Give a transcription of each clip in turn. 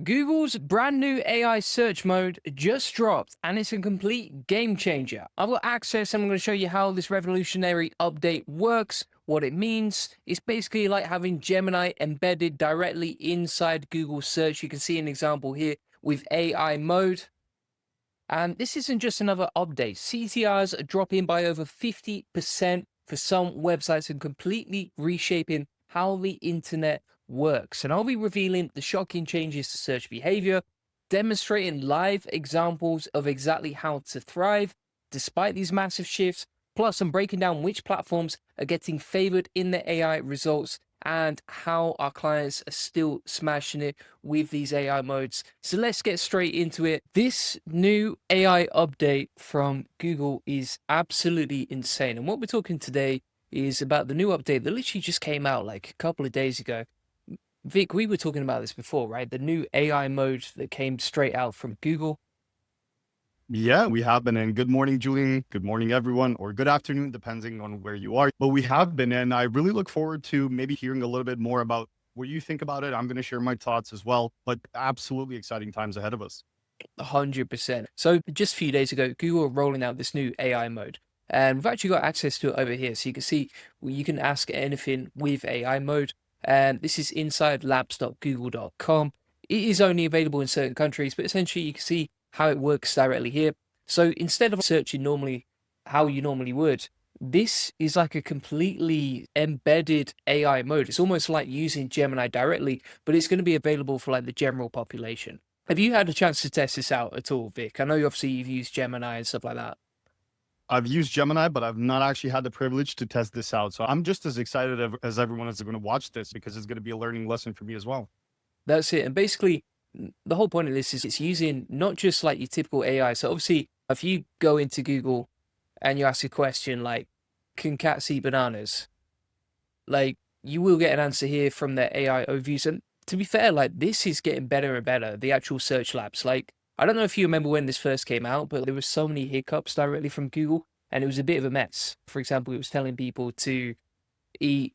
Google's brand new AI search mode just dropped and it's a complete game changer. I've got access and I'm going to show you how this revolutionary update works, what it means. It's basically like having Gemini embedded directly inside Google search. You can see an example here with AI mode. And this isn't just another update. CTRs are dropping by over 50% for some websites and completely reshaping how the internet works. And I'll be revealing the shocking changes to search behavior, demonstrating live examples of exactly how to thrive despite these massive shifts. Plus, I'm breaking down which platforms are getting favored in the AI results and how our clients are still smashing it with these AI modes. So let's get straight into it. This new AI update from Google is absolutely insane. And what we're talking today is about the new update that literally just came out like a couple of days ago. Vic, we were talking about this before, right? The new AI mode that came straight out from Google. Yeah, we have been. And good morning, Julian. Good morning, everyone, or good afternoon, depending on where you are. But we have been, and I really look forward to maybe hearing a little bit more about what you think about it. I'm going to share my thoughts as well, but absolutely exciting times ahead of us. 100%. So just a few days ago, Google are rolling out this new AI mode. And we've actually got access to it over here. So you can see you can ask anything with AI mode. And this is inside labs.google.com. It is only available in certain countries, but essentially you can see how it works directly here. So instead of searching normally how you normally would, this is like a completely embedded AI mode. It's almost like using Gemini directly, but it's going to be available for like the general population. Have you had a chance to test this out at all, Vic? I know obviously you've used Gemini and stuff like that. I've used Gemini, but I've not actually had the privilege to test this out. So I'm just as excited as everyone is going to watch this because it's going to be a learning lesson for me as well. That's it. And basically, the whole point of this is it's using not just like your typical AI. So obviously, if you go into Google and you ask a question like, can cats eat bananas? Like, you will get an answer here from their AI overviews. And to be fair, like, this is getting better and better, the actual search labs. Like, I don't know if you remember when this first came out, but there were so many hiccups directly from Google, and it was a bit of a mess. For example, it was telling people to eat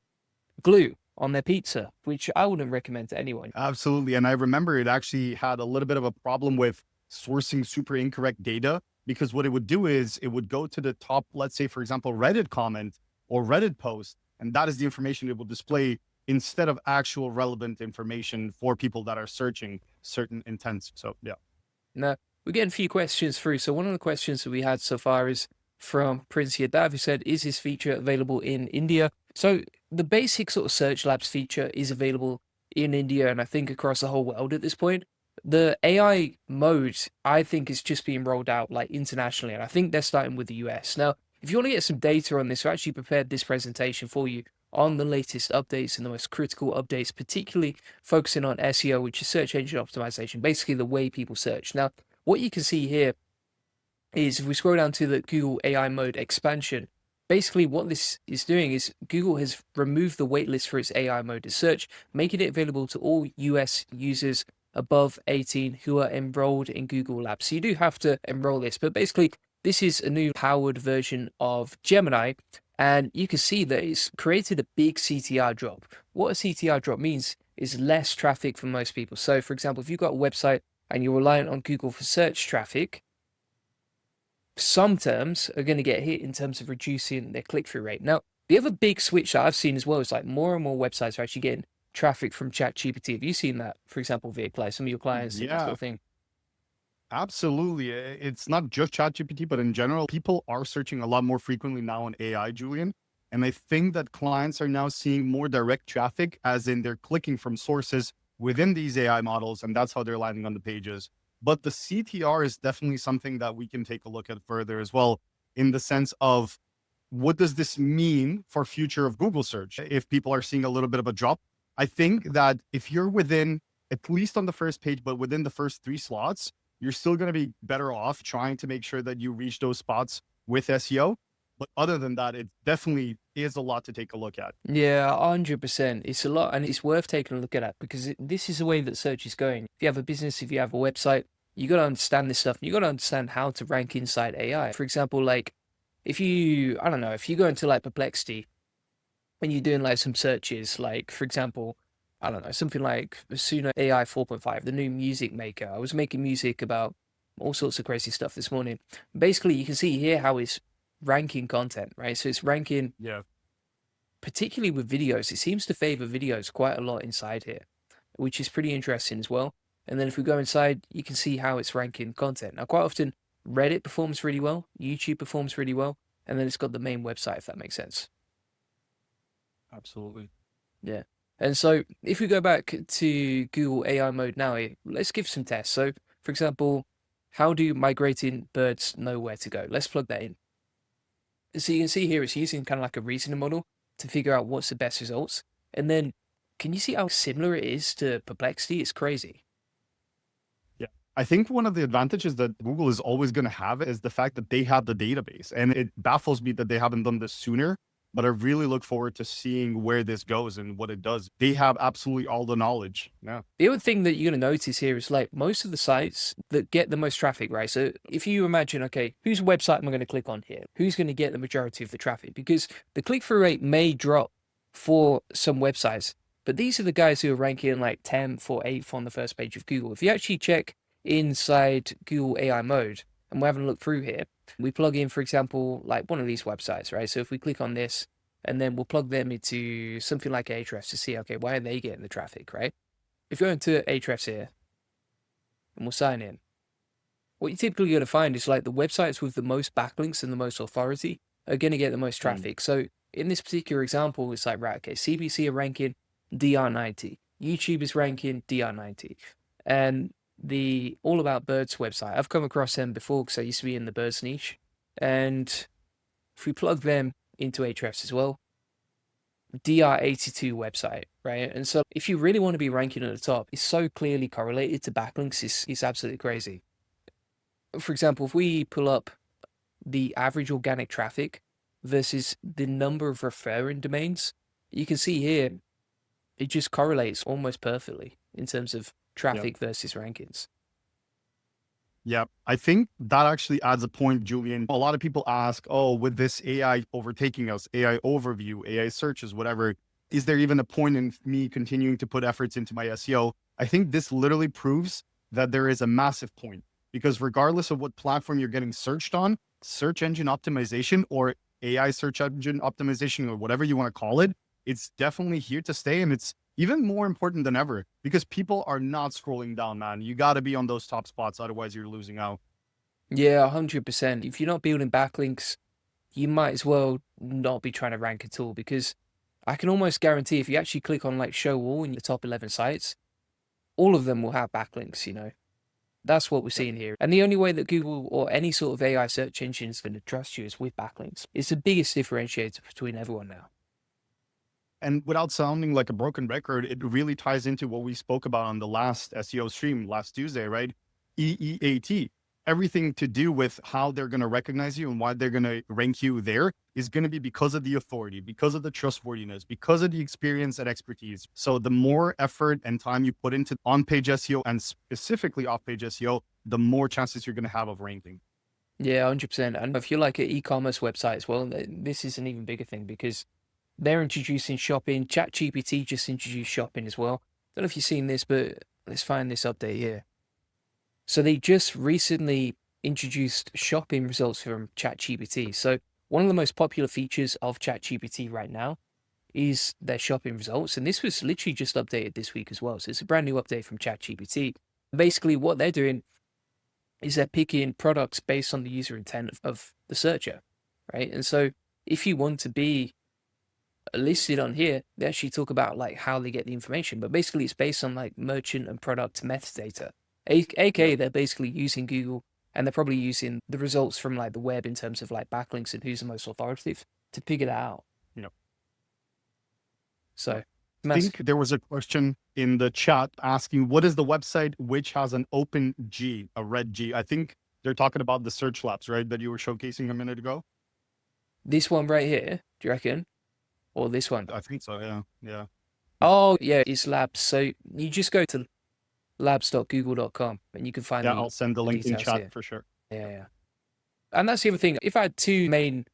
glue on their pizza, which I wouldn't recommend to anyone. Absolutely. And I remember it actually had a little bit of a problem with sourcing super incorrect data because what it would do is it would go to the top, let's say, for example, Reddit comment or Reddit post, and that is the information it will display instead of actual relevant information for people that are searching certain intents. So, yeah. Now, we're getting a few questions through. So one of the questions that we had so far is from Prince Yadav, who said, is this feature available in India? So the basic sort of search labs feature is available in India and I think across the whole world at this point. The AI mode, I think, is just being rolled out like internationally, and I think they're starting with the US. Now, if you want to get some data on this, I actually prepared this presentation for you on the latest updates and the most critical updates, particularly focusing on SEO, which is search engine optimization, basically the way people search. Now, what you can see here is if we scroll down to the Google AI mode expansion, basically what this is doing is Google has removed the waitlist for its AI mode to search, making it available to all US users above 18 who are enrolled in Google Labs. So you do have to enroll this, but basically this is a new powered version of Gemini, and you can see that it's created a big CTR drop. What a CTR drop means is less traffic for most people. So for example, if you've got a website and you're reliant on Google for search traffic, some terms are going to get hit in terms of reducing their click-through rate. Now, the other big switch that I've seen as well is like more and more websites are actually getting traffic from ChatGPT. Have you seen that, for example, Vic, like some of your clients and that sort Yeah, of thing? absolutely. It's not just ChatGPT, but in general, people are searching a lot more frequently now on AI, Julian. And I think that clients are now seeing more direct traffic, as in they're clicking from sources within these AI models, and that's how they're landing on the pages. But the CTR is definitely something that we can take a look at further as well, in the sense of what does this mean for future of Google search? If people are seeing a little bit of a drop, I think that if you're within, at least on the first page, but within the first 3 slots, you're still going to be better off trying to make sure that you reach those spots with SEO. But other than that, it definitely is a lot to take a look at. Yeah, 100%. It's a lot, and it's worth taking a look at that because this is the way that search is going. If you have a business, if you have a website, you got to understand this stuff. You got to understand how to rank inside AI. For example, like if you, I don't know, if you go into like Perplexity and you're doing like some searches, like for example, I don't know, something like Suno AI 4.5, the new music maker. I was making music about all sorts of crazy stuff this morning. Basically, you can see here how it's ranking content, right? So it's ranking, Yeah. particularly with videos. It seems to favor videos quite a lot inside here, which is pretty interesting as well. And then if we go inside, you can see how it's ranking content. Now, quite often, Reddit performs really well, YouTube performs really well, and then it's got the main website, if that makes sense. Absolutely. Yeah. And so if we go back to Google AI mode now, let's give some tests. So, for example, how do migrating birds know where to go? Let's plug that in. So you can see here it's using kind of like a reasoning model to figure out what's the best results. And then can you see how similar it is to Perplexity? It's crazy. Yeah. I think one of the advantages that Google is always going to have is the fact that they have the database. And it baffles me that they haven't done this sooner, but I really look forward to seeing where this goes and what it does. They have absolutely all the knowledge. Yeah. The other thing that you're going to notice here is like most of the sites that get the most traffic, right? So if you imagine, okay, whose website am I going to click on here? Who's going to get the majority of the traffic? Because the click-through rate may drop for some websites, but these are the guys who are ranking like 10th or 8th on the first page of Google. If you actually check inside Google AI mode, and we're having a look through here, we plug in, for example, like one of these websites, right? So if we click on this, and then we'll plug them into something like Ahrefs to see, okay, why are they getting the traffic, right? If you go into Ahrefs here and we'll sign in, what you're typically going to find is like the websites with the most backlinks and the most authority are going to get the most Mm. traffic. So in this particular example, it's like, right, okay, CBC are ranking DR90, YouTube is ranking DR90, and the All About Birds website, I've come across them before because I used to be in the birds niche. And if we plug them into Ahrefs as well, DR82 website, right? And so if you really want to be ranking at the top, it's so clearly correlated to backlinks, it's absolutely crazy. For example, if we pull up the average organic traffic versus the number of referring domains, you can see here it just correlates almost perfectly in terms of Yeah. traffic versus rankings. Yeah, I think that actually adds a point, Julian. A lot of people ask, oh, with this AI overtaking us, AI overview, AI searches, whatever, is there even a point in me continuing to put efforts into my SEO? I think this literally proves that there is a massive point because regardless of what platform you're getting searched on, search engine optimization or AI search engine optimization or whatever you want to call it, it's definitely here to stay. And it's even more important than ever because people are not scrolling down, man. You got to be on those top spots. Otherwise, you're losing out. Yeah, 100%. If you're not building backlinks, you might as well not be trying to rank at all because I can almost guarantee if you actually click on like show all in your top 11 sites, all of them will have backlinks. That's what we're Yep. seeing here. And the only way that Google or any sort of AI search engine is going to trust you is with backlinks. It's the biggest differentiator between everyone now. And without sounding like a broken record, it really ties into what we spoke about on the last SEO stream last Tuesday, right? EEAT. Everything to do with how they're going to recognize you and why they're going to rank you there is going to be because of the authority, because of the trustworthiness, because of the experience and expertise. So the more effort and time you put into on-page SEO and specifically off-page SEO, the more chances you're going to have of ranking. Yeah, 100%. And if you're like an e-commerce website as well, this is an even bigger thing because they're introducing shopping. ChatGPT just introduced shopping as well. Don't know if you've seen this, but let's find this update here. So they just recently introduced shopping results from ChatGPT. So one of the most popular features of ChatGPT right now is their shopping results. And this was literally just updated this week as well. So it's a brand new update from ChatGPT. Basically, what they're doing is they're picking products based on the user intent of the searcher, right? And so if you want to be listed on here, they actually talk about like how they get the information, but basically it's based on like merchant and product metadata. Yep. AKA they're basically using Google and they're probably using the results from like the web in terms of like backlinks and who's the most authoritative to figure that out. Yep. So I think there was a question in the chat asking, what is the website which has an open G, a red G? I think they're talking about the search labs, right? That you were showcasing a minute ago. this one right here, do you reckon? Or this one? I think so. Yeah. Yeah. Oh yeah, it's labs. So you just go to labs.google.com and you can find Yeah. I'll send the the link in details chat here. for sure. Yeah, yeah. And that's the other thing. If I had two main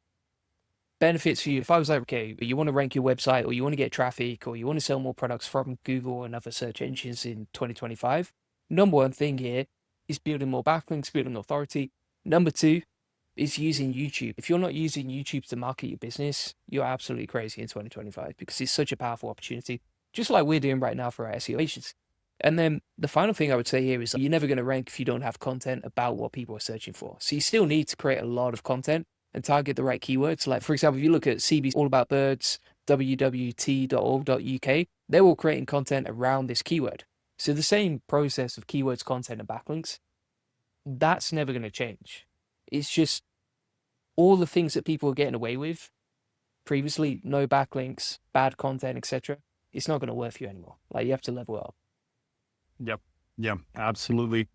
benefits for you. If I was like, okay, you want to rank your website or you want to get traffic or you want to sell more products from Google and other search engines in 2025, number one thing here is building more backlinks, building authority. Number two is using YouTube. If you're not using YouTube to market your business, you're absolutely crazy in 2025 because it's such a powerful opportunity, just like we're doing right now for our SEO agents. And then the final thing I would say here is you're never going to rank if you don't have content about what people are searching for. So you still need to create a lot of content and target the right keywords. Like, for example, if you look at CB All About Birds, wwt.org.uk, they're all creating content around this keyword. So the same process of keywords, content, and backlinks, that's never going to change. It's just all the things that people are getting away with previously, no backlinks, bad content, etc. It's not going to work for you anymore. Like, you have to level up. Yep. Yeah, absolutely.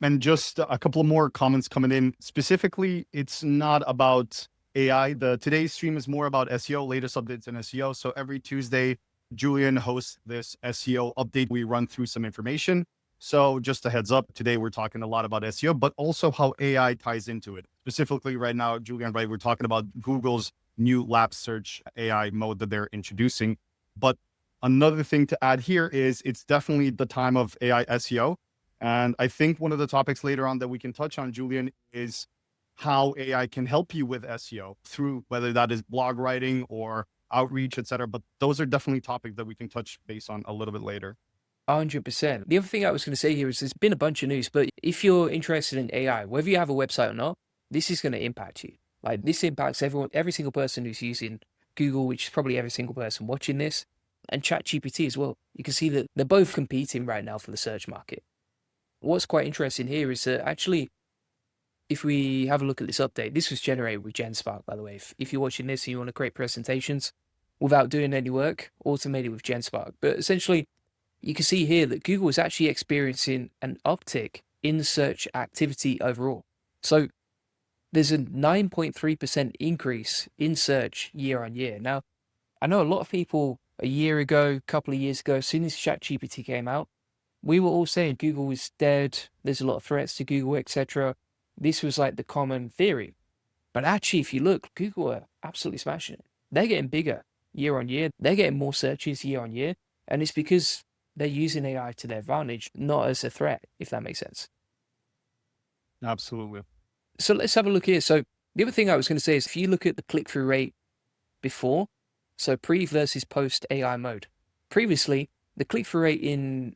And just a couple of more comments coming in. Specifically, it's not about AI. Today's stream is more about SEO, latest updates in SEO. So every Tuesday, Julian hosts this SEO update. We run through some information. So just a heads up, today we're talking a lot about SEO, but also how AI ties into it. Specifically right now, Julian, right, we're talking about Google's new lab search AI mode that they're introducing. But another thing to add here is it's definitely the time of AI SEO. And I think one of the topics later on that we can touch on, Julian, is how AI can help you with SEO through whether that is blog writing or outreach, etc. But those are definitely topics that we can touch base on a little bit later. 100%. The other thing I was going to say here is there's been a bunch of news, but if you're interested in AI, whether you have a website or not, this is going to impact you. Like, this impacts everyone, every single person who's using Google, which is probably every single person watching this, and ChatGPT as well. You can see that they're both competing right now for the search market. What's quite interesting here is that actually, if we have a look at this update, this was generated with GenSpark, by the way. If you're watching this and you want to create presentations without doing any work, automated with GenSpark. But essentially, you can see here that Google is actually experiencing an uptick in search activity overall. So there's a 9.3% increase in search year on year. Now, I know a lot of people a year ago, a couple of years ago, as soon as ChatGPT came out, we were all saying Google is dead. There's a lot of threats to Google, etc. This was like the common theory. But actually, if you look, Google are absolutely smashing it. They're getting bigger year on year. They're getting more searches year on year. And it's because they're using AI to their advantage, not as a threat, if that makes sense. Absolutely. So let's have a look here. So the other thing I was going to say is if you look at the click-through rate before, so pre versus post AI mode. Previously, the click-through rate in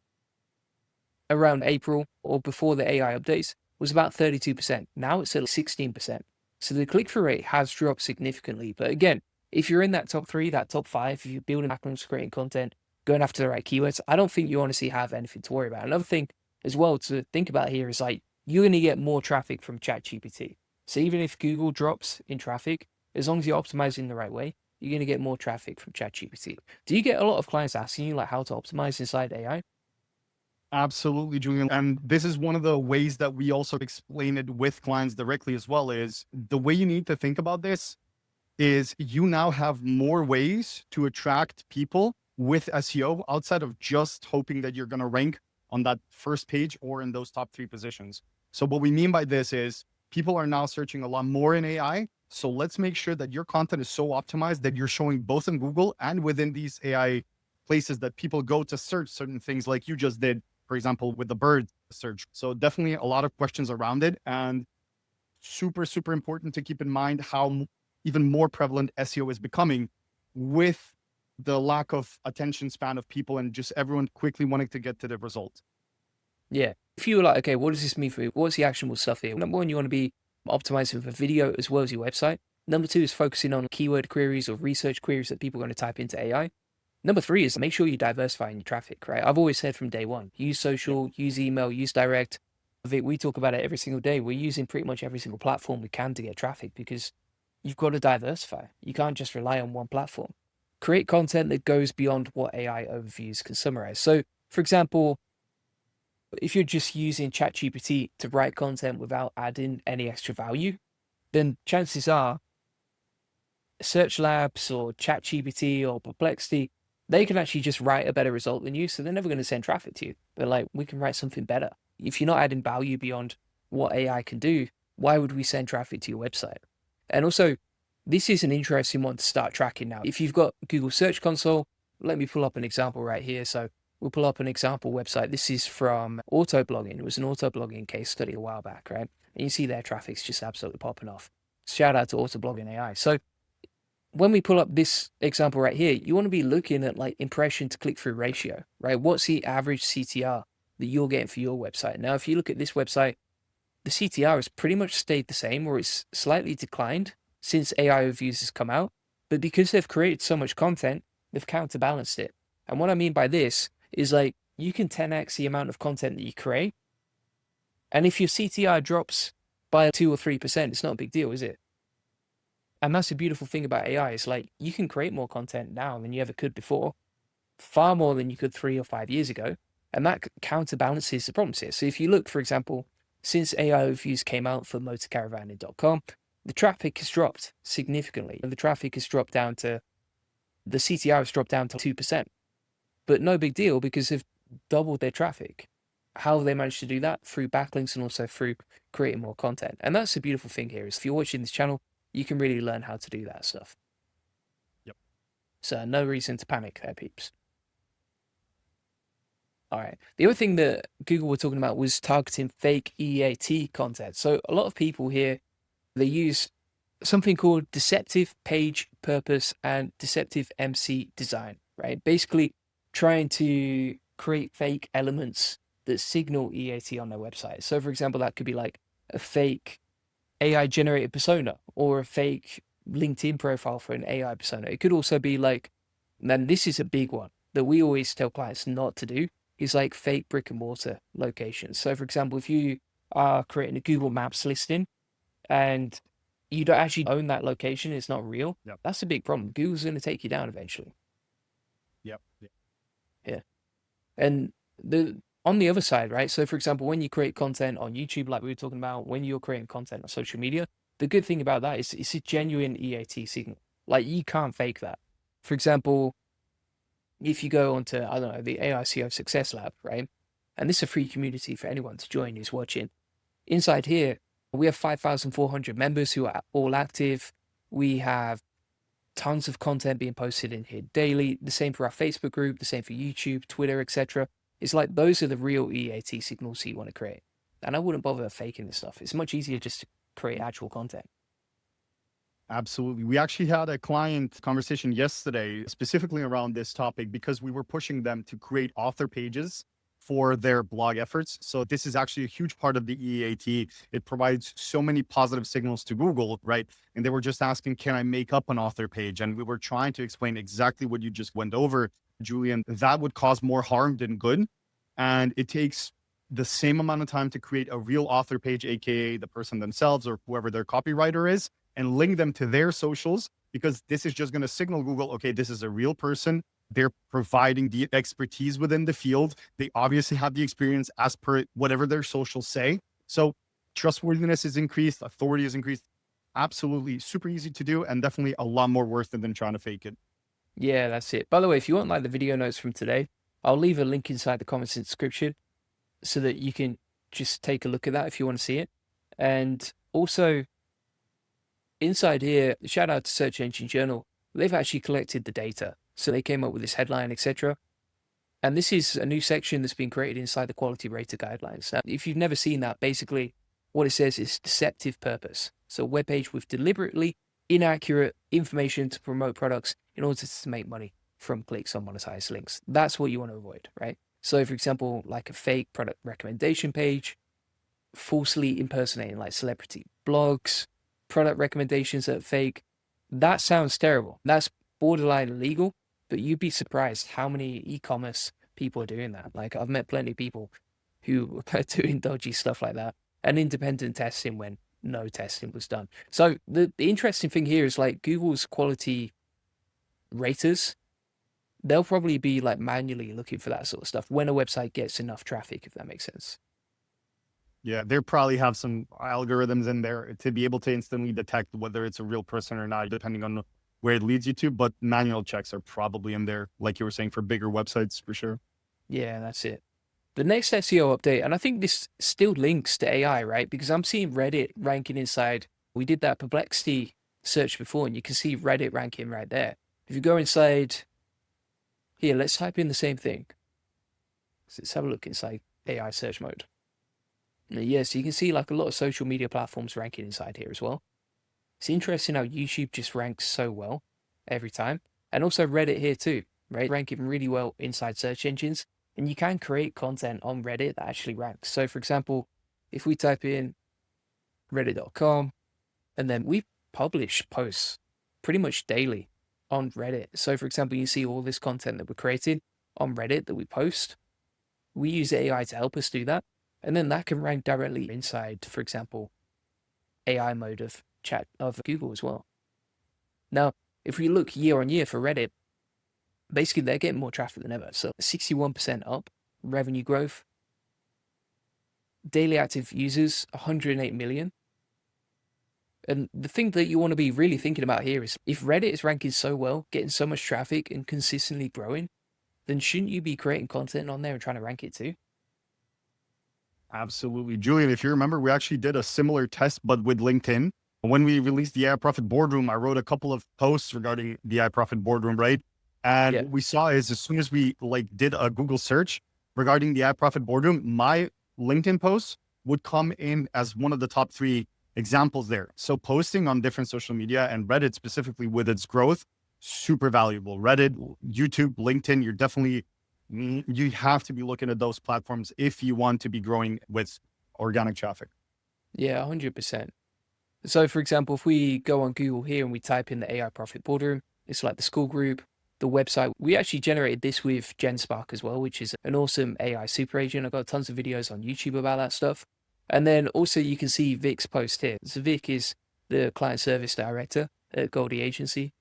around April or before the AI updates was about 32%. Now it's at 16%. So the click-through rate has dropped significantly. But again, if you're in that top three, that top five, if you're building backlinks, creating content, going after the right keywords, I don't think you honestly have anything to worry about. Another thing as well to think about here is like, you're going to get more traffic from ChatGPT. So even if Google drops in traffic, as long as you're optimizing the right way, you're going to get more traffic from ChatGPT. Do you get a lot of clients asking you like how to optimize inside AI? Absolutely, Julian. And this is one of the ways that we also explain it with clients directly as well, is the way you need to think about this is you now have more ways to attract people with SEO outside of just hoping that you're going to rank on that first page or in those top 3 positions. So what we mean by this is people are now searching a lot more in AI. So let's make sure that your content is so optimized that you're showing both in Google and within these AI places that people go to search certain things like you just did, for example, with the bird search. So definitely a lot of questions around it, and super, super important to keep in mind how even more prevalent SEO is becoming with the lack of attention span of people and just everyone quickly wanting to get to the result. Yeah. If you were like, okay, what does this mean for you? What's the actionable stuff here? Number one, you want to be optimizing for video as well as your website. Number two is focusing on keyword queries or research queries that people are going to type into AI. Number three is make sure you diversify in your traffic, right? I've always said from day one, use social, use email, use direct. Vic, we talk about it every single day. We're using pretty much every single platform we can to get traffic because you've got to diversify. You can't just rely on one platform. Create content that goes beyond what AI overviews can summarize. So, for example, if you're just using ChatGPT to write content without adding any extra value, then chances are Search Labs or ChatGPT or Perplexity, they can actually just write a better result than you. So they're never going to send traffic to you. But like, we can write something better. If you're not adding value beyond what AI can do, why would we send traffic to your website? And also, This is an interesting one to start tracking now. If you've got Google Search Console, let me pull up an example right here. So we'll pull up an example website. This is from Autoblogging. It was an Autoblogging case study a while back, right? And you see their traffic's just absolutely popping off. Shout out to Autoblogging AI. So when we pull up this example right here, you want to be looking at like impression to click-through ratio, right? What's the average CTR that you're getting for your website? Now, if you look at this website, the CTR has pretty much stayed the same, or it's slightly declined since AI overviews has come out. But because they've created so much content, they've counterbalanced it. And what I mean by this is like you can 10x the amount of content that you create. And if your CTR drops by 2 or 3%, it's not a big deal, is it? And that's the beautiful thing about AI. It's like you can create more content now than you ever could before, far more than you could 3 or 5 years ago. And that counterbalances the problems here. So if you look, for example, since AI overviews came out for motorcaravan.com, the traffic has dropped significantly. And the traffic has dropped down to, the CTR has dropped down to 2%. But no big deal because they've doubled their traffic. How have they managed to do that? Through backlinks and also through creating more content. And that's the beautiful thing here is if you're watching this channel, you can really learn how to do that stuff. Yep. So no reason to panic there, peeps. All right. The other thing that Google were talking about was targeting fake EAT content. So a lot of people here, they use something called deceptive page purpose and deceptive MC design, right? Basically trying to create fake elements that signal EAT on their website. So for example, that could be like a fake AI generated persona or a fake LinkedIn profile for an AI persona. It could also be like, and this is a big one that we always tell clients not to do, is like fake brick and mortar locations. So for example, if you are creating a Google Maps listing and you don't actually own that location, it's not real. Yep. That's a big problem. Google's going to take you down eventually. Yep. Yeah. And on the other side, right? So for example, when you create content on YouTube, like we were talking about, when you're creating content on social media, the good thing about that is it's a genuine EAT signal. Like you can't fake that. For example, if you go onto, I don't know, the AI SEO Success Lab, right? And this is a free community for anyone to join who's watching. Inside here, we have 5,400 members who are all active. We have tons of content being posted in here daily. The same for our Facebook group, the same for YouTube, Twitter, etc. It's like those are the real EAT signals that you want to create. And I wouldn't bother faking this stuff. It's much easier just to create actual content. Absolutely. We actually had a client conversation yesterday specifically around this topic because we were pushing them to create author pages for their blog efforts. So this is actually a huge part of the EAT. It provides so many positive signals to Google, right? And they were just asking, can I make up an author page? And we were trying to explain exactly what you just went over, Julian. That would cause more harm than good. And it takes the same amount of time to create a real author page, AKA the person themselves or whoever their copywriter is, and link them to their socials, because this is just going to signal Google, okay, this is a real person. They're providing the expertise within the field. They obviously have the experience as per whatever their socials say. So trustworthiness is increased, authority is increased. Absolutely super easy to do and definitely a lot more worth it than trying to fake it. Yeah, that's it. By the way, if you want like the video notes from today, I'll leave a link inside the comments and description so that you can just take a look at that if you want to see it. And also, inside here, shout out to Search Engine Journal. They've actually collected the data. So they came up with this headline, etc. And this is a new section that's been created inside the quality rater guidelines. Now, if you've never seen that, basically what it says is deceptive purpose. So a web page with deliberately inaccurate information to promote products in order to make money from clicks on monetized links. That's what you want to avoid, right? So for example, like a fake product recommendation page, falsely impersonating like celebrity blogs, product recommendations that are fake. That sounds terrible. That's borderline illegal, but you'd be surprised how many e-commerce people are doing that. Like I've met plenty of people who are doing dodgy stuff like that and independent testing when no testing was done. So the interesting thing here is like Google's quality raters, they'll probably be like manually looking for that sort of stuff when a website gets enough traffic, if that makes sense. Yeah, they probably have some algorithms in there to be able to instantly detect whether it's a real person or not, depending on where it leads you to. But manual checks are probably in there, like you were saying, for bigger websites for sure. Yeah, that's it. The next SEO update, and I think this still links to AI, right? Because I'm seeing Reddit ranking inside. We did that Perplexity searched before, and you can see Reddit ranking right there. If you go inside here, let's type in the same thing. So let's have a look inside AI search mode. Yeah, so you can see like a lot of social media platforms ranking inside here as well. It's interesting how YouTube just ranks so well every time. And also Reddit here too, right? Ranking really well inside search engines. And you can create content on Reddit that actually ranks. So for example, if we type in reddit.com, and then we publish posts pretty much daily on Reddit. So for example, you see all this content that we're creating on Reddit that we post. We use AI to help us do that. And then that can rank directly inside, for example, AI mode of chat of Google as well. Now, if we look year on year for Reddit, basically they're getting more traffic than ever. So 61% up, revenue growth, daily active users, 108 million. And the thing that you want to be really thinking about here is if Reddit is ranking so well, getting so much traffic and consistently growing, then shouldn't you be creating content on there and trying to rank it too? Absolutely. Julian, if you remember, we actually did a similar test, but with LinkedIn. When we released the AI Profit Boardroom, I wrote a couple of posts regarding the AI Profit Boardroom, right? And Yeah. what we saw is as soon as we did a Google search regarding the AI Profit Boardroom, my LinkedIn posts would come in as one of the top 3 examples there. So posting on different social media and Reddit specifically with its growth, super valuable. Reddit, YouTube, LinkedIn, you have to be looking at those platforms if you want to be growing with organic traffic. Yeah, 100%. So for example, if we go on Google here and we type in the AI Profit Boardroom, it's like the school group, the website. We actually generated this with GenSpark as well, which is an awesome AI super agent. I've got tons of videos on YouTube about that stuff. And then also you can see Vic's post here. So Vic is the client service director at Goldie Agency,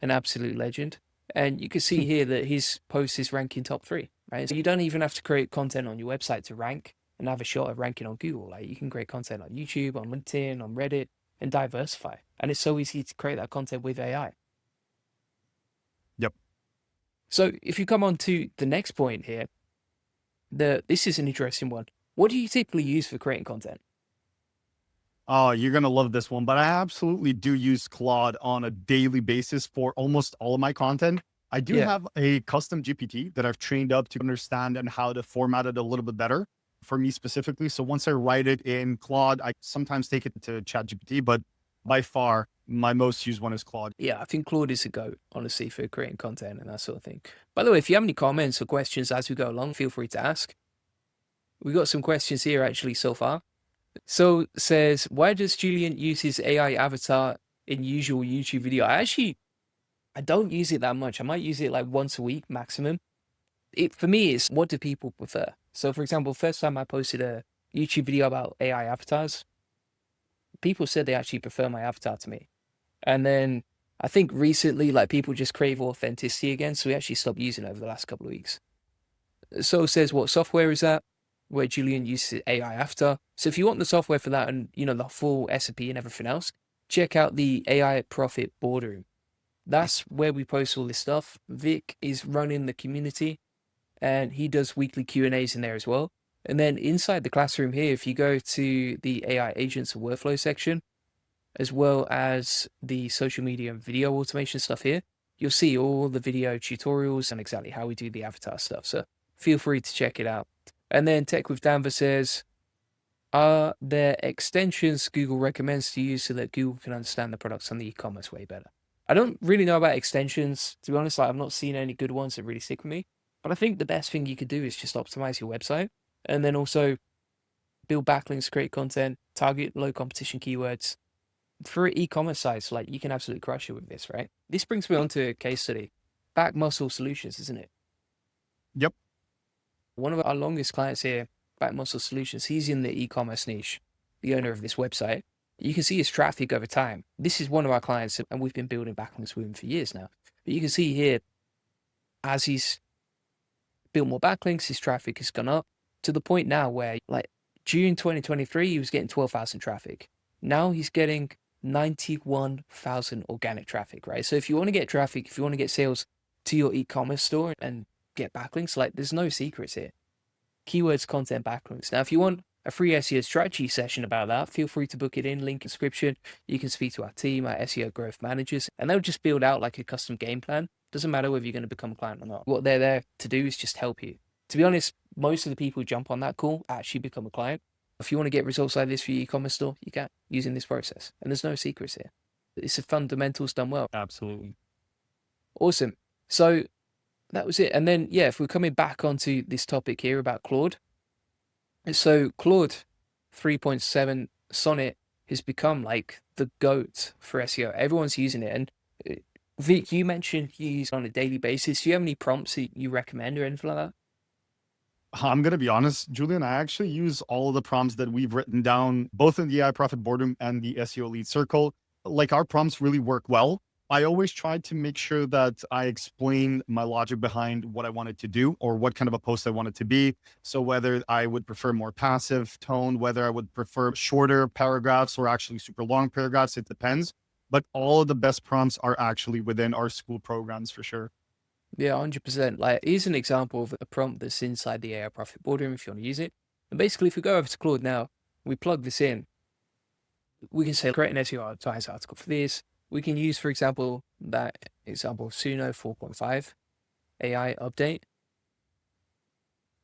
an absolute legend. And you can see here that his post is ranking top 3, right? So you don't even have to create content on your website to rank and have a shot of ranking on Google. Like you can create content on YouTube, on LinkedIn, on Reddit, and diversify. And it's so easy to create that content with AI. Yep. So if you come on to the next point here, this is an interesting one. What do you typically use for creating content? Oh, you're going to love this one, but I absolutely do use Claude on a daily basis for almost all of my content. I do Yeah. have a custom GPT that I've trained up to understand and how to format it a little bit better for me specifically. So once I write it in Claude, I sometimes take it to ChatGPT, but by far my most used one is Claude. Yeah, I think Claude is a goat, honestly, for creating content and that sort of thing. By the way, if you have any comments or questions as we go along, feel free to ask. We got some questions here actually so far. So says, why does Julian use his AI avatar in usual YouTube video? I don't use it that much. I might use it like once a week maximum. For me, it's what do people prefer? So for example, first time I posted a YouTube video about AI avatars, people said they actually prefer my avatar to me. And then I think recently, like people just crave authenticity again. So we actually stopped using it over the last couple of weeks. So it says, what software is that? Where Julian uses AI after. So if you want the software for that and, the full SOP and everything else, check out the AI Profit Boardroom. That's where we post all this stuff. Vic is running the community and he does weekly Q&As in there as well. And then inside the classroom here, if you go to the AI agents and workflow section, as well as the social media and video automation stuff here, you'll see all the video tutorials and exactly how we do the avatar stuff. So feel free to check it out. And then Tech with Danver says, are there extensions Google recommends to use so that Google can understand the products on the e-commerce way better? I don't really know about extensions. To be honest, I've not seen any good ones that really stick with me. But I think the best thing you could do is just optimize your website and then also build backlinks, create content, target low competition keywords. For e-commerce sites, like you can absolutely crush it with this, right? This brings me on to a case study. Back Muscle Solutions, isn't it? Yep. One of our longest clients here, Back Muscle Solutions, he's in the e-commerce niche, the owner of this website. You can see his traffic over time. This is one of our clients, and we've been building backlinks with him for years now. But you can see here, as he's built more backlinks, his traffic has gone up to the point now where, like June 2023, he was getting 12,000 traffic. Now he's getting 91,000 organic traffic, right? So if you want to get traffic, if you want to get sales to your e-commerce store and get backlinks, like there's no secrets here. Keywords, content, backlinks. Now, if you want a free SEO strategy session about that, feel free to book it in, link in description. You can speak to our team, our SEO growth managers, and they'll just build out like a custom game plan. Doesn't matter whether you're going to become a client or not. What they're there to do is just help you. To be honest, most of the people who jump on that call actually become a client. If you want to get results like this for your e-commerce store, you can using this process. And there's no secrets here. It's the fundamentals done well. Absolutely. Awesome. So that was it. And then, yeah, if we're coming back onto this topic here about Claude. So Claude 3.7 Sonnet has become like the GOAT for SEO. Everyone's using it. And Vic, you mentioned you use it on a daily basis. Do you have any prompts that you recommend or anything like that? I'm going to be honest, Julian, I actually use all of the prompts that we've written down, both in the AI Profit Boardroom and the SEO Elite Circle. Like, our prompts really work well. I always try to make sure that I explain my logic behind what I wanted to do or what kind of a post I want it to be. So whether I would prefer more passive tone, whether I would prefer shorter paragraphs or actually super long paragraphs, it depends. But all of the best prompts are actually within our school programs for sure. Yeah, 100%. Like, here's an example of a prompt that's inside the AI Profit Boardroom if you want to use it. And basically, if we go over to Claude now, we plug this in, we can say create an SEO advertising article for this. We can use, for example, that example of Suno 4.5 AI update.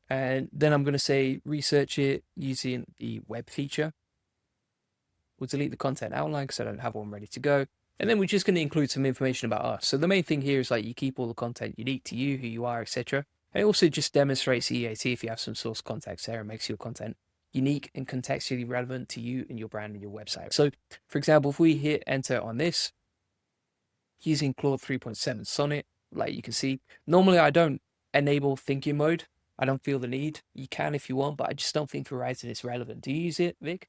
And then I'm going to say research it using the web feature. We'll delete the content outline because I don't have one ready to go. And then we're just going to include some information about us. So the main thing here is like you keep all the content unique to you, who you are, etc. And it also just demonstrates the EAT if you have some source context there and makes your content unique and contextually relevant to you and your brand and your website. So for example, if we hit enter on this, using Claude 3.7 Sonnet, like you can see, normally I don't enable thinking mode. I don't feel the need. You can if you want, but I just don't think for writing it's relevant. Do you use it, Vic?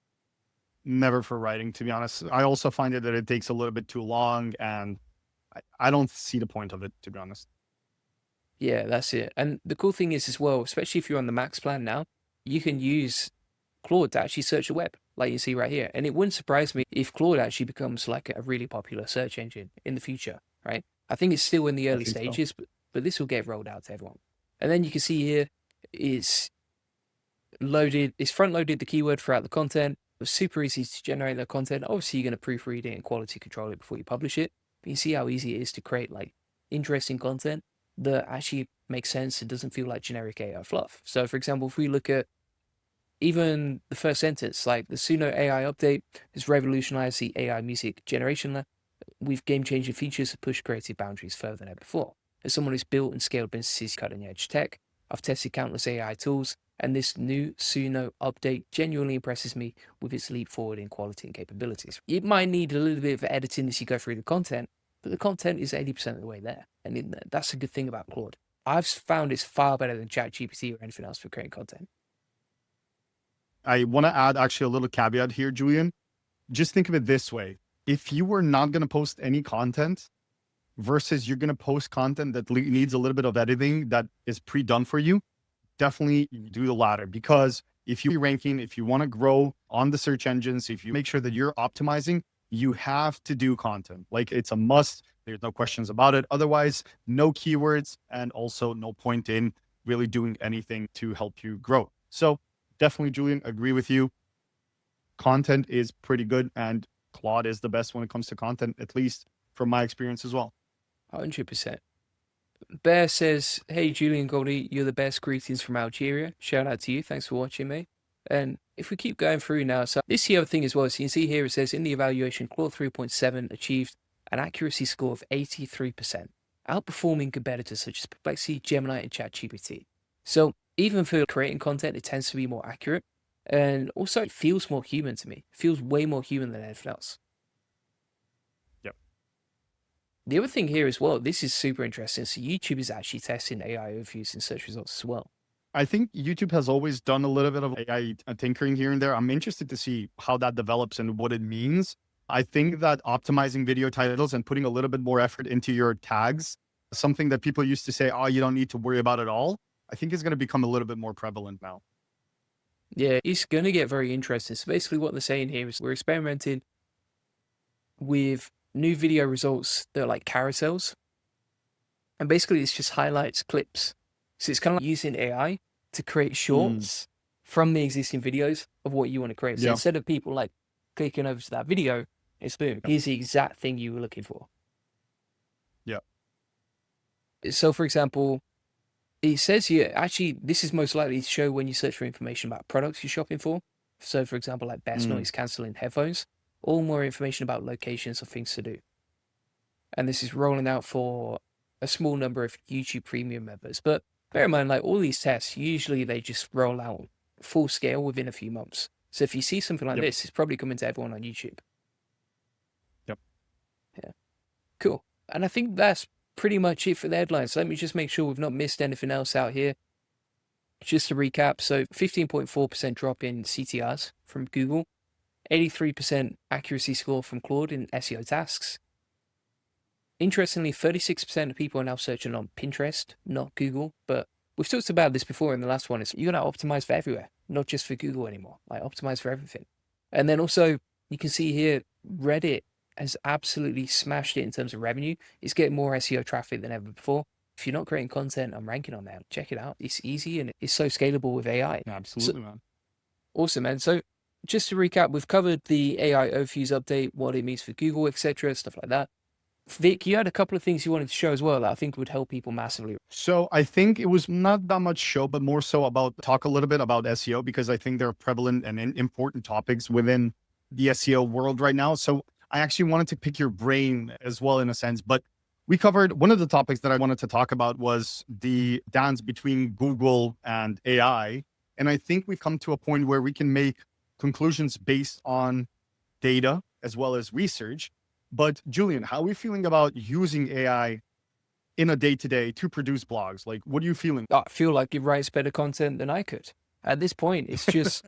Never for writing, to be honest. I also find it that it takes a little bit too long and I don't see the point of it, to be honest. Yeah, that's it. And the cool thing is as well, especially if you're on the max plan now, you can use Claude to actually search the web, like you see right here. And it wouldn't surprise me if Claude actually becomes like a really popular search engine in the future, right? I think it's still in the I early think so. stages, but this will get rolled out to everyone. And then you can see here, it's loaded, it's front loaded the keyword throughout the content. It was super easy to generate the content. Obviously, you're going to proofread it and quality control it before you publish it. But you see how easy it is to create like interesting content that actually makes sense and doesn't feel like generic AI fluff. So, for example, if we look at even the first sentence, like the Suno AI update has revolutionized the AI music generation with game-changing features that push creative boundaries further than ever before. As someone who's built and scaled businesses cutting-edge tech, I've tested countless AI tools, and this new Suno update genuinely impresses me with its leap forward in quality and capabilities. It might need a little bit of editing as you go through the content, but the content is 80% of the way there. And that's a good thing about Claude. I've found it's far better than ChatGPT or anything else for creating content. I want to add actually a little caveat here, Julian. Just think of it this way. If you were not going to post any content versus you're going to post content that needs a little bit of editing that is pre-done for you, definitely do the latter. Because if you're ranking, if you want to grow on the search engines, if you make sure that you're optimizing, you have to do content. Like, it's a must. There's no questions about it. Otherwise, no keywords and also no point in really doing anything to help you grow. So definitely, Julian, agree with you. Content is pretty good and Claude is the best when it comes to content, at least from my experience as well. 100%. Bear says, hey, Julian Goldie, you're the best. Greetings from Algeria. Shout out to you. Thanks for watching, mate. And if we keep going through now, so this is the other thing as well. So you can see here, it says in the evaluation, Claude 3.7 achieved an accuracy score of 83%, outperforming competitors such as Perplexity, Gemini, and ChatGPT. So even for creating content, it tends to be more accurate. And also, it feels more human to me. It feels way more human than anything else. Yep. The other thing here as well, this is super interesting. So YouTube is actually testing AI overviews in search results as well. I think YouTube has always done a little bit of AI tinkering here and there. I'm interested to see how that develops and what it means. I think that optimizing video titles and putting a little bit more effort into your tags, something that people used to say, oh, you don't need to worry about it all, I think is going to become a little bit more prevalent now. Yeah, it's going to get very interesting. So basically what they're saying here is we're experimenting with new video results that are like carousels. And basically it's just highlights, clips. So it's kind of like using AI to create shorts from the existing videos. of what you want to create. So Yeah. instead of people like clicking over to that video, it's boom, Yeah. here's the exact thing you were looking for. Yeah. So for example, it says here, actually, this is most likely to show when you search for information about products you're shopping for. So for example, like best Mm. noise cancelling headphones, or more information about locations or things to do. And this is rolling out for a small number of YouTube Premium members. But bear in mind, like all these tests, usually they just roll out full scale within a few months. So if you see something like Yep. this, it's probably coming to everyone on YouTube. Yep. Yeah, cool. And I think that's pretty much it for the headlines. So let me just make sure we've not missed anything else out here. Just to recap, so 15.4% drop in CTRs from Google, 83% accuracy score from Claude in SEO tasks. Interestingly, 36% of people are now searching on Pinterest, not Google. But we've talked about this before in the last one. Is you're going to optimize for everywhere, not just for Google anymore. Like optimize for everything. And then also you can see here, Reddit has absolutely smashed it in terms of revenue. It's getting more SEO traffic than ever before. If you're not creating content, I'm ranking on there. Check it out. It's easy and it's so scalable with AI. So Absolutely, man. awesome, man. So just to recap, we've covered the AI overviews update, what it means for Google, etc., stuff like that. Vic, you had a couple of things you wanted to show as well that I think would help people massively. So I think it was not that much show, but more so about talk a little bit about SEO, because I think they're prevalent and important topics within the SEO world right now. So I actually wanted to pick your brain as well in a sense, but we covered one of the topics that I wanted to talk about was the dance between Google and AI. And I think we've come to a point where we can make conclusions based on data as well as research. But Julian, how are we feeling about using AI in a day-to-day to produce blogs? Like, what are you feeling? I feel like it writes better content than I could. At this point, it's just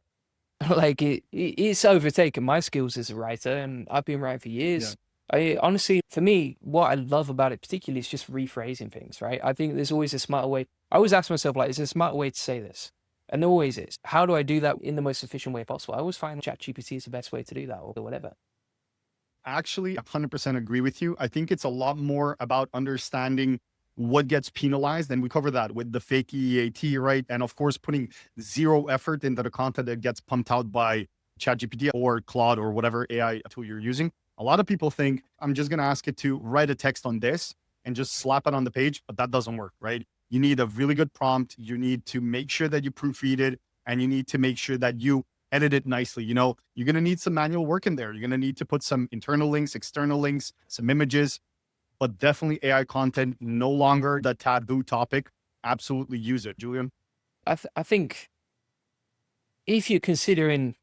like it's overtaken my skills as a writer, and I've been writing for Yeah. years. I honestly, for me, what I love about it particularly is just rephrasing things, right? I think there's always a smarter way. I always ask myself, like, is there a smarter way to say this? And there always is. How do I do that in the most efficient way possible? I always find ChatGPT is the best way to do that, or whatever. Actually, 100% agree with you. I think it's a lot more about understanding what gets penalized. And we cover that with the fake EAT, right? And of course, putting zero effort into the content that gets pumped out by ChatGPT or Claude or whatever AI tool you're using. A lot of people think I'm just going to ask it to write a text on this and just slap it on the page, but that doesn't work, right? You need a really good prompt. You need to make sure that you proofread it, and you need to make sure that you edit it nicely. You know, you're going to need some manual work in there. You're going to need to put some internal links, external links, some images, but definitely AI content, no longer the taboo topic. Absolutely use it, Julian. I think if you're considering,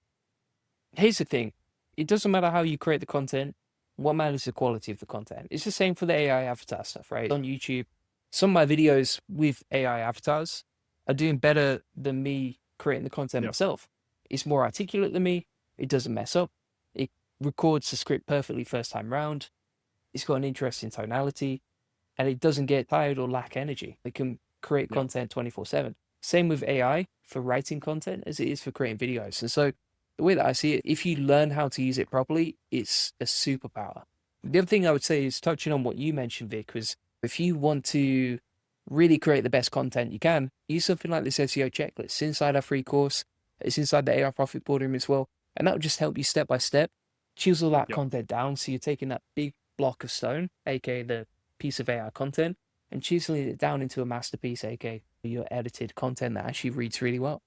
here's the thing, it doesn't matter how you create the content. What matters is the quality of the content. It's the same for the AI avatar stuff, right? On YouTube, some of my videos with AI avatars are doing better than me creating the content Yeah. myself. It's more articulate than me. It doesn't mess up. It records the script perfectly first time round. It's got an interesting tonality, and it doesn't get tired or lack energy. It can create Yeah. content 24/7. Same with AI for writing content as it is for creating videos. And so the way that I see it, if you learn how to use it properly, it's a superpower. The other thing I would say is touching on what you mentioned, Vic, was if you want to really create the best content you can, use something like this SEO checklist. It's inside our free course. It's inside the AI Profit Boardroom as well. And that will just help you step by step chisel that Yeah. content down. So you're taking that big block of stone, aka the piece of AI content, and chiseling it down into a masterpiece, aka your edited content that actually reads really well.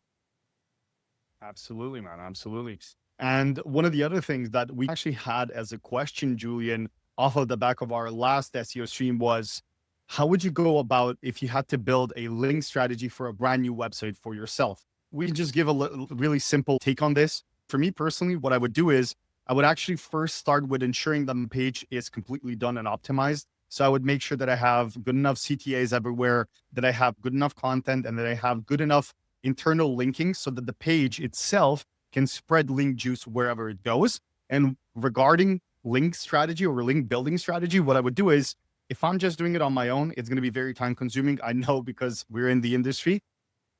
Absolutely, man. Absolutely. And one of the other things that we actually had as a question, Julian, off of the back of our last SEO stream was, how would you go about if you had to build a link strategy for a brand new website for yourself? We can just give a really simple take on this. For me personally, what I would do is I would actually first start with ensuring that my page is completely done and optimized. So I would make sure that I have good enough CTAs everywhere, that I have good enough content, and that I have good enough internal linking so that the page itself can spread link juice wherever it goes. And regarding link strategy or link building strategy, what I would do is if I'm just doing it on my own, it's going to be very time consuming. I know because we're in the industry.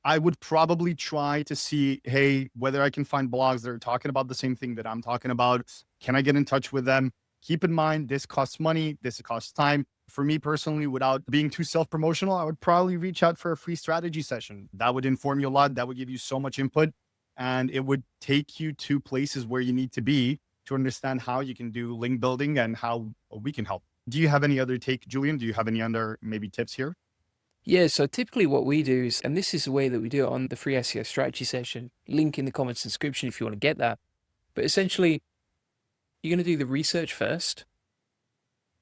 I would probably try to see, hey, whether I can find blogs that are talking about the same thing that I'm talking about. Can I get in touch with them? Keep in mind, this costs money, this costs time. For me personally, without being too self-promotional, I would probably reach out for a free strategy session. That would inform you a lot. That would give you so much input. and it would take you to places where you need to be to understand how you can do link building and how we can help. Do you have any other take, Julian? Do you have any other maybe tips here? Yeah, so typically what we do is, and this is the way that we do it on the free SEO strategy session, link in the comments description if you want to get that. But essentially, you're going to do the research first,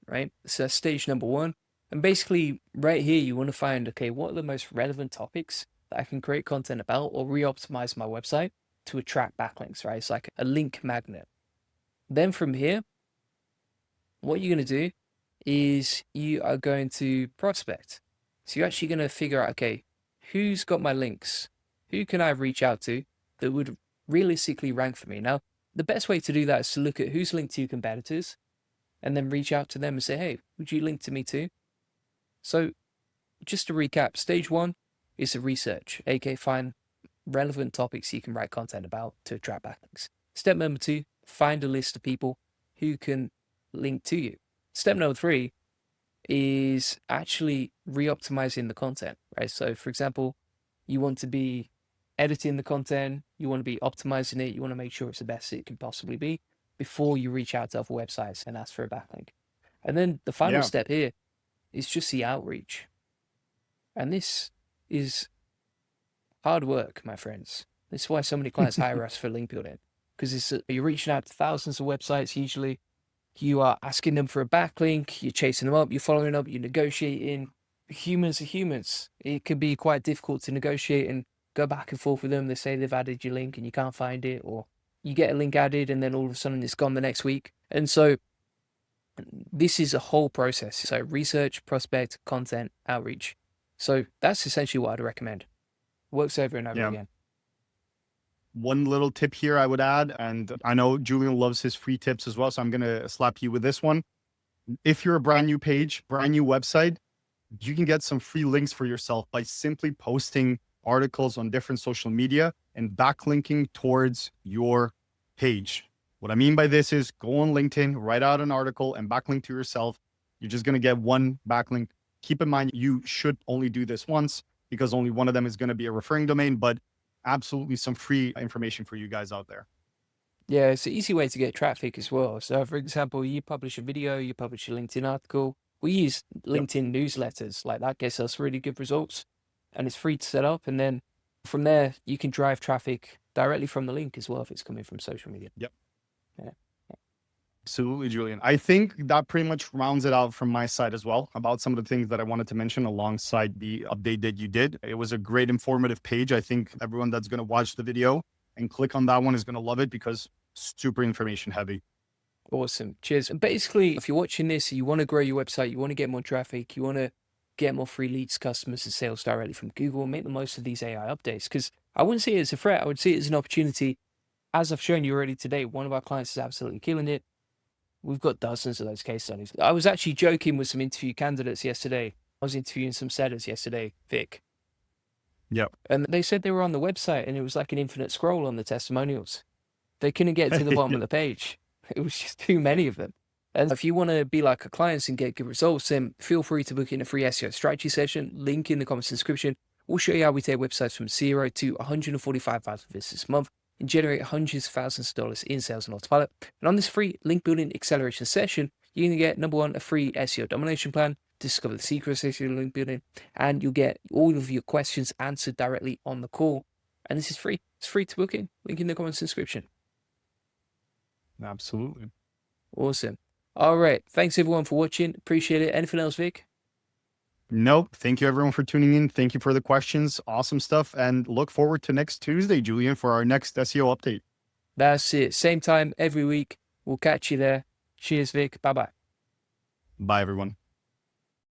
right? So that's stage number one. And basically, right here, you want to find, okay, what are the most relevant topics that I can create content about or re-optimize my website to attract backlinks, right? It's like a link magnet. Then from here, what you're going to do is you are going to prospect. So you're actually going to figure out, okay, who's got my links? Who can I reach out to that would realistically rank for me? Now, the best way to do that is to look at who's linked to your competitors and then reach out to them and say, hey, would you link to me too? So just to recap, stage one is the research, aka find relevant topics you can write content about to attract backlinks. Step number two, find a list of people who can link to you. Step number three is actually re-optimizing the content, right? So for example, you want to be editing the content, you want to be optimizing it, you want to make sure it's the best it can possibly be before you reach out to other websites and ask for a backlink. And then the final Yeah. step here is just the outreach. And this is hard work, my friends. This is why so many clients hire us for link building, because you're reaching out to thousands of websites usually. You are asking them for a backlink, you're chasing them up, you're following up, you're negotiating. Humans are humans. It can be quite difficult to negotiate and go back and forth with them. They say they've added your link and you can't find it, or you get a link added and then all of a sudden it's gone the next week. And so this is a whole process. So research, prospect, content, outreach. So that's essentially what I'd recommend. Works over and over Yeah. again. One little tip here I would add, and I know Julian loves his free tips as well, so I'm going to slap you with this one. If you're a brand new page, brand new website, you can get some free links for yourself by simply posting articles on different social media and backlinking towards your page. What I mean by this is go on LinkedIn, write out an article and backlink to yourself. You're just going to get one backlink. Keep in mind, you should only do this once because only one of them is going to be a referring domain, but absolutely some free information for you guys out there. Yeah, it's an easy way to get traffic as well. So, for example, you publish a video, you publish a LinkedIn article. We use Yep. LinkedIn newsletters, like that gets us really good results, and it's free to set up. And then from there, you can drive traffic directly from the link as well if it's coming from social media. Yep. Yeah. Absolutely, Julian. I think that pretty much rounds it out from my side as well about some of the things that I wanted to mention alongside the update that you did. It was a great informative page. I think everyone that's going to watch the video and click on that one is going to love it because super information heavy. Awesome. Cheers. And basically, if you're watching this, you want to grow your website, you want to get more traffic, you want to get more free leads, customers, and sales directly from Google, make the most of these AI updates. Because I wouldn't see it as a threat. I would see it as an opportunity. As I've shown you already today, one of our clients is absolutely killing it. We've got dozens of those case studies. I was actually joking with some interview candidates yesterday. I was interviewing some sellers yesterday, Vic. Yep. And they said they were on the website and it was like an infinite scroll on the testimonials. They couldn't get to the bottom of the page. It was just too many of them. And if you want to be like our clients and get good results, then feel free to book in a free SEO strategy session. Link in the comments description. We'll show you how we take websites from 0 to 145,000 visitors a month and generate hundreds of thousands of dollars in sales on autopilot. And on this free link building acceleration session, you're going to get, number one, a free SEO domination plan, discover the secrets of SEO link building, and you'll get all of your questions answered directly on the call. And this is free. It's free to book in. Link in the comments description. Absolutely. Awesome. All right. Thanks everyone for watching. Appreciate it. Anything else, Vic? Nope. Thank you everyone for tuning in. Thank you for the questions. Awesome stuff. And look forward to next Tuesday, Julian, for our next SEO update. That's it. Same time every week. We'll catch you there. Cheers, Vic. Bye-bye. Bye, everyone.